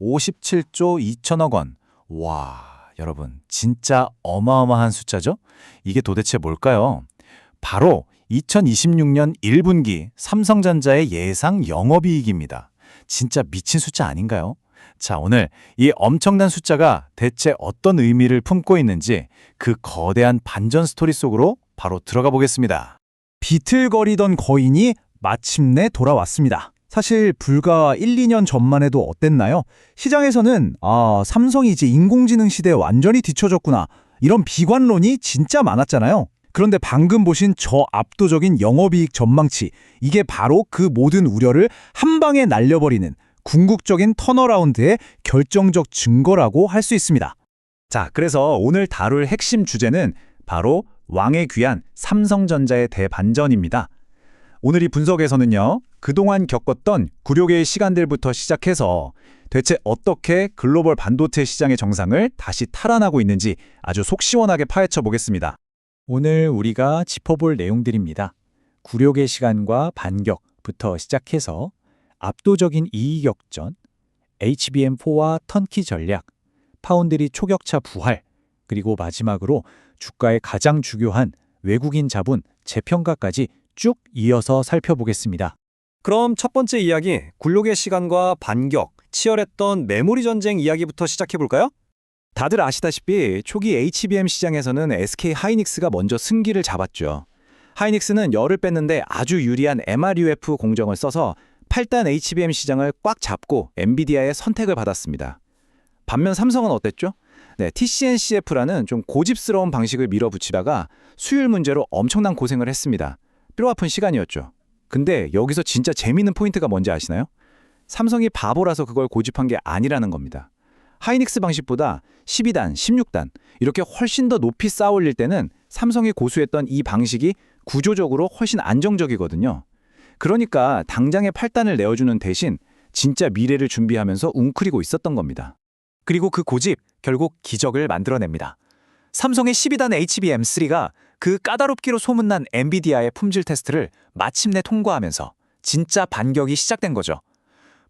57조 2천억 원. 와, 여러분, 진짜 어마어마한 숫자죠? 이게 도대체 뭘까요? 바로 2026년 1분기 삼성전자의 예상 영업이익입니다. 진짜 미친 숫자 아닌가요? 자, 오늘 이 엄청난 숫자가 대체 어떤 의미를 품고 있는지 그 거대한 반전 스토리 속으로 바로 들어가 보겠습니다. 비틀거리던 거인이 마침내 돌아왔습니다. 사실 불과 1, 2년 전만 해도 어땠나요? 시장에서는 삼성이 이제 인공지능 시대에 완전히 뒤처졌구나. 이런 비관론이 진짜 많았잖아요. 그런데 방금 보신 저 압도적인 영업이익 전망치, 이게 바로 그 모든 우려를 한 방에 날려버리는 궁극적인 턴어라운드의 결정적 증거라고 할 수 있습니다. 자, 그래서 오늘 다룰 핵심 주제는 바로 왕의 귀한 삼성전자의 대반전입니다. 오늘 이 분석에서는요, 그동안 겪었던 굴욕의 시간들부터 시작해서 대체 어떻게 글로벌 반도체 시장의 정상을 다시 탈환하고 있는지 아주 속 시원하게 파헤쳐 보겠습니다. 오늘 우리가 짚어볼 내용들입니다. 굴욕의 시간과 반격부터 시작해서 압도적인 이익 역전, HBM4와 턴키 전략, 파운드리 초격차 부활, 그리고 마지막으로 주가의 가장 중요한 외국인 자본 재평가까지 쭉 이어서 살펴보겠습니다. 그럼 첫 번째 이야기, 굴욕의 시간과 반격, 치열했던 메모리 전쟁 이야기부터 시작해볼까요? 다들 아시다시피 초기 HBM 시장에서는 SK 하이닉스가 먼저 승기를 잡았죠. 하이닉스는 열을 뺐는데 아주 유리한 MRUF 공정을 써서 8단 HBM 시장을 꽉 잡고 엔비디아의 선택을 받았습니다. 반면 삼성은 어땠죠? TCNCF라는 좀 고집스러운 방식을 밀어붙이다가 수율 문제로 엄청난 고생을 했습니다. 뼈아픈 시간이었죠. 근데 여기서 진짜 재미있는 포인트가 뭔지 아시나요? 삼성이 바보라서 그걸 고집한 게 아니라는 겁니다. 하이닉스 방식보다 12단, 16단 이렇게 훨씬 더 높이 쌓아 올릴 때는 삼성이 고수했던 이 방식이 구조적으로 훨씬 안정적이거든요. 그러니까 당장의 8단을 내어주는 대신 진짜 미래를 준비하면서 웅크리고 있었던 겁니다. 그리고 그 고집, 결국 기적을 만들어냅니다. 삼성의 12단 HBM3가 그 까다롭기로 소문난 엔비디아의 품질 테스트를 마침내 통과하면서 진짜 반격이 시작된 거죠.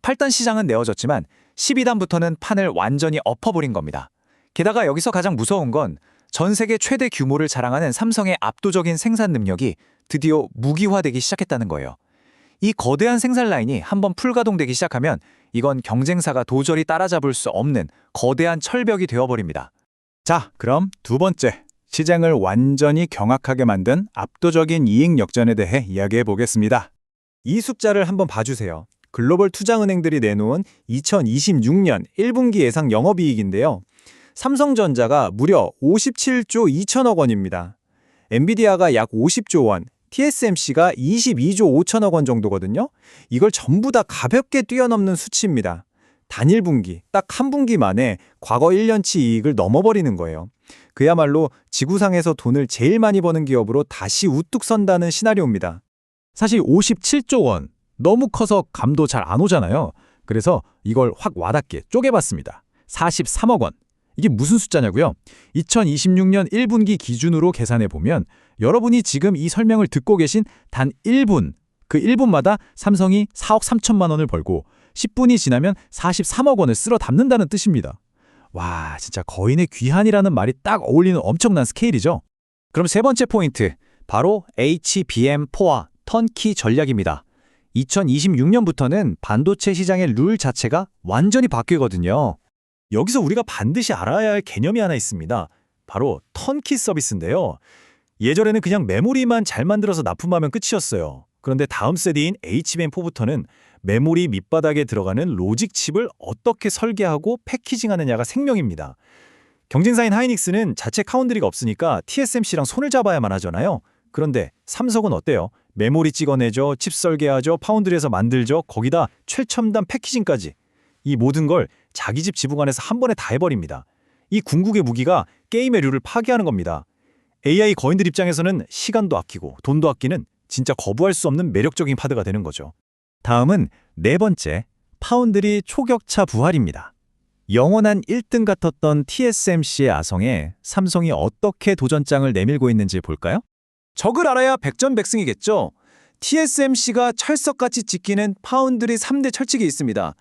8단 시장은 내어졌지만 12단부터는 판을 완전히 엎어버린 겁니다. 게다가 여기서 가장 무서운 건 전 세계 최대 규모를 자랑하는 삼성의 압도적인 생산 능력이 드디어 무기화되기 시작했다는 거예요. 이 거대한 생산 라인이 한번 풀가동되기 시작하면 이건 경쟁사가 도저히 따라잡을 수 없는 거대한 철벽이 되어버립니다. 자, 그럼 두 번째, 시장을 완전히 경악하게 만든 압도적인 이익 역전에 대해 이야기해 보겠습니다. 이 숫자를 한번 봐주세요. 글로벌 투자은행들이 내놓은 2026년 1분기 예상 영업이익인데요. 삼성전자가 무려 57조 2천억 원입니다. 엔비디아가 약 50조 원, TSMC가 22조 5천억 원 정도거든요. 이걸 전부 다 가볍게 뛰어넘는 수치입니다. 단일 분기, 딱 한 분기 만에 과거 1년치 이익을 넘어버리는 거예요. 그야말로 지구상에서 돈을 제일 많이 버는 기업으로 다시 우뚝 선다는 시나리오입니다. 사실 57조 원, 너무 커서 감도 잘 안 오잖아요. 그래서 이걸 확 와닿게 쪼개봤습니다. 43억 원. 이게 무슨 숫자냐고요? 2026년 1분기 기준으로 계산해보면 여러분이 지금 이 설명을 듣고 계신 단 1분, 그 1분마다 삼성이 4억 3천만 원을 벌고 10분이 지나면 43억 원을 쓸어 담는다는 뜻입니다. 와, 진짜 거인의 귀한이라는 말이 딱 어울리는 엄청난 스케일이죠. 그럼 세 번째 포인트, 바로 HBM4와 턴키 전략입니다. 2026년부터는 반도체 시장의 룰 자체가 완전히 바뀌거든요. 여기서 우리가 반드시 알아야 할 개념이 하나 있습니다. 바로 턴키 서비스인데요. 예전에는 그냥 메모리만 잘 만들어서 납품하면 끝이었어요. 그런데 다음 세대인 HBM4부터는 메모리 밑바닥에 들어가는 로직 칩을 어떻게 설계하고 패키징하느냐가 생명입니다. 경쟁사인 하이닉스는 자체 파운드리가 없으니까 TSMC랑 손을 잡아야만 하잖아요. 그런데 삼성은 어때요? 메모리 찍어내죠, 칩 설계하죠, 파운드리에서 만들죠, 거기다 최첨단 패키징까지. 이 모든 걸 자기 집 지붕 안에서 한 번에 다 해버립니다. 이 궁극의 무기가 게임의 룰을 파괴하는 겁니다. AI 거인들 입장에서는 시간도 아끼고 돈도 아끼는 진짜 거부할 수 없는 매력적인 파드가 되는 거죠. 다음은 네 번째, 파운드리 초격차 부활입니다. 영원한 1등 같았던 TSMC의 아성에 삼성이 어떻게 도전장을 내밀고 있는지 볼까요? 적을 알아야 백전백승이겠죠. TSMC가 철석같이 지키는 파운드리 3대 철칙이 있습니다.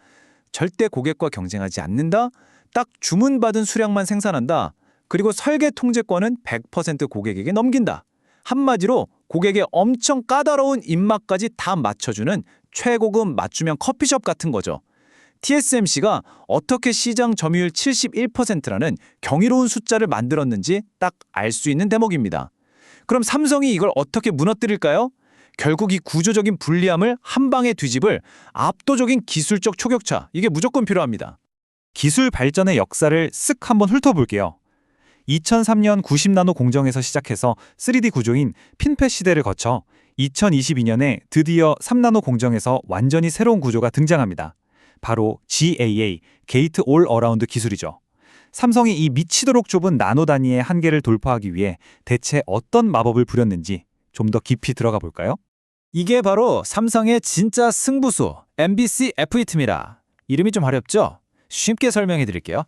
절대 고객과 경쟁하지 않는다. 딱 주문받은 수량만 생산한다. 그리고 설계 통제권은 100% 고객에게 넘긴다. 한마디로 고객의 엄청 까다로운 입맛까지 다 맞춰주는 최고급 맞춤형 커피숍 같은 거죠. TSMC가 어떻게 시장 점유율 71%라는 경이로운 숫자를 만들었는지 딱 알 수 있는 대목입니다. 그럼 삼성이 이걸 어떻게 무너뜨릴까요? 결국 이 구조적인 불리함을 한 방에 뒤집을 압도적인 기술적 초격차, 이게 무조건 필요합니다. 기술 발전의 역사를 쓱 한번 훑어볼게요. 2003년 90나노 공정에서 시작해서 3D 구조인 핀펫 시대를 거쳐 2022년에 드디어 3나노 공정에서 완전히 새로운 구조가 등장합니다. 바로 GAA, 게이트 올 어라운드 기술이죠. 삼성이 이 미치도록 좁은 나노 단위의 한계를 돌파하기 위해 대체 어떤 마법을 부렸는지 좀 더 깊이 들어가 볼까요? 이게 바로 삼성의 진짜 승부수, MBC F8입니다. 이름이 좀 어렵죠? 쉽게 설명해 드릴게요.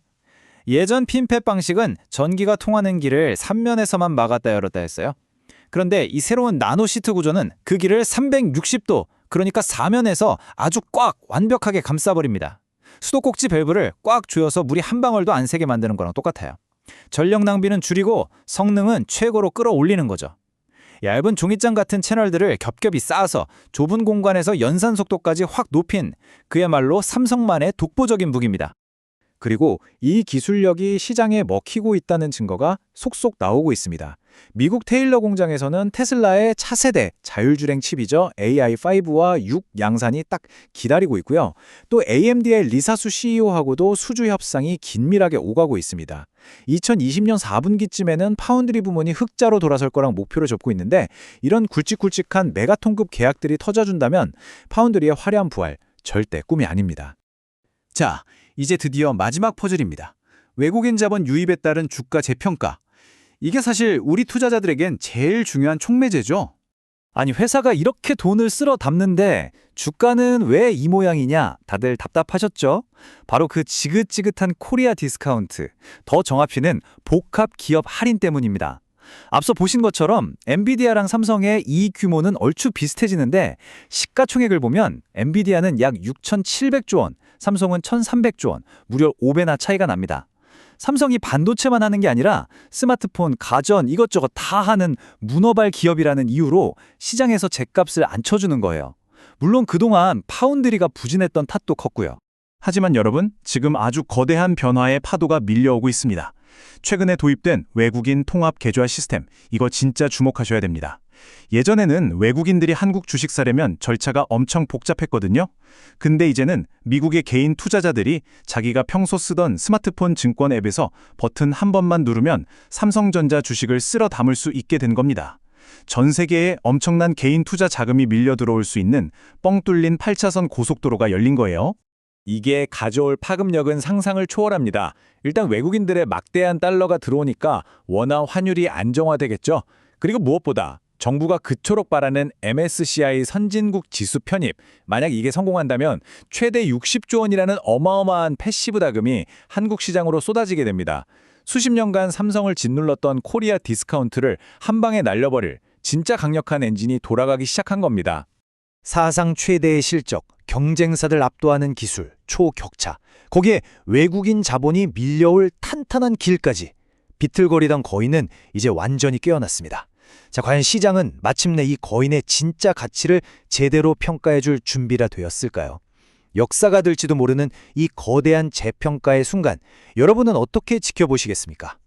예전 핀펫 방식은 전기가 통하는 길을 3면에서만 막았다 열었다 했어요. 그런데 이 새로운 나노 시트 구조는 그 길을 360도, 그러니까 4면에서 아주 꽉 완벽하게 감싸버립니다. 수도꼭지 밸브를 꽉 조여서 물이 한 방울도 안 새게 만드는 거랑 똑같아요. 전력 낭비는 줄이고 성능은 최고로 끌어올리는 거죠. 얇은 종이장 같은 채널들을 겹겹이 쌓아서 좁은 공간에서 연산 속도까지 확 높인 그야말로 삼성만의 독보적인 무기입니다. 그리고 이 기술력이 시장에 먹히고 있다는 증거가 속속 나오고 있습니다. 미국 테일러 공장에서는 테슬라의 차세대 자율주행 칩이죠. AI5와 6 양산이 딱 기다리고 있고요. 또 AMD의 리사수 CEO하고도 수주 협상이 긴밀하게 오가고 있습니다. 2020년 4분기쯤에는 파운드리 부문이 흑자로 돌아설 거랑 목표를 잡고 있는데 이런 굵직굵직한 메가톤급 계약들이 터져준다면 파운드리의 화려한 부활 절대 꿈이 아닙니다. 자, 이제 드디어 마지막 퍼즐입니다. 외국인 자본 유입에 따른 주가 재평가. 이게 사실 우리 투자자들에겐 제일 중요한 촉매제죠. 아니 회사가 이렇게 돈을 쓸어 담는데 주가는 왜 이 모양이냐 다들 답답하셨죠? 바로 그 지긋지긋한 코리아 디스카운트, 더 정확히는 복합 기업 할인 때문입니다. 앞서 보신 것처럼 엔비디아랑 삼성의 이익 규모는 얼추 비슷해지는데 시가총액을 보면 엔비디아는 약 6,700조 원, 삼성은 1,300조 원, 무려 5배나 차이가 납니다. 삼성이 반도체만 하는 게 아니라 스마트폰, 가전 이것저것 다 하는 문어발 기업이라는 이유로 시장에서 죗값을 안 쳐주는 거예요. 물론 그동안 파운드리가 부진했던 탓도 컸고요. 하지만 여러분, 지금 아주 거대한 변화의 파도가 밀려오고 있습니다. 최근에 도입된 외국인 통합 계좌 시스템, 이거 진짜 주목하셔야 됩니다. 예전에는 외국인들이 한국 주식 사려면 절차가 엄청 복잡했거든요. 근데 이제는 미국의 개인 투자자들이 자기가 평소 쓰던 스마트폰 증권 앱에서 버튼 한 번만 누르면 삼성전자 주식을 쓸어 담을 수 있게 된 겁니다. 전 세계에 엄청난 개인 투자 자금이 밀려 들어올 수 있는 뻥 뚫린 8차선 고속도로가 열린 거예요. 이게 가져올 파급력은 상상을 초월합니다. 일단 외국인들의 막대한 달러가 들어오니까 원화 환율이 안정화되겠죠. 그리고 무엇보다 정부가 그토록 바라는 MSCI 선진국 지수 편입, 만약 이게 성공한다면 최대 60조 원이라는 어마어마한 패시브 자금이 한국 시장으로 쏟아지게 됩니다. 수십 년간 삼성을 짓눌렀던 코리아 디스카운트를 한 방에 날려버릴 진짜 강력한 엔진이 돌아가기 시작한 겁니다. 사상 최대의 실적, 경쟁사들 압도하는 기술, 초격차, 거기에 외국인 자본이 밀려올 탄탄한 길까지 비틀거리던 거인은 이제 완전히 깨어났습니다. 자, 과연 시장은 마침내 이 거인의 진짜 가치를 제대로 평가해줄 준비가 되었을까요? 역사가 될지도 모르는 이 거대한 재평가의 순간, 여러분은 어떻게 지켜보시겠습니까?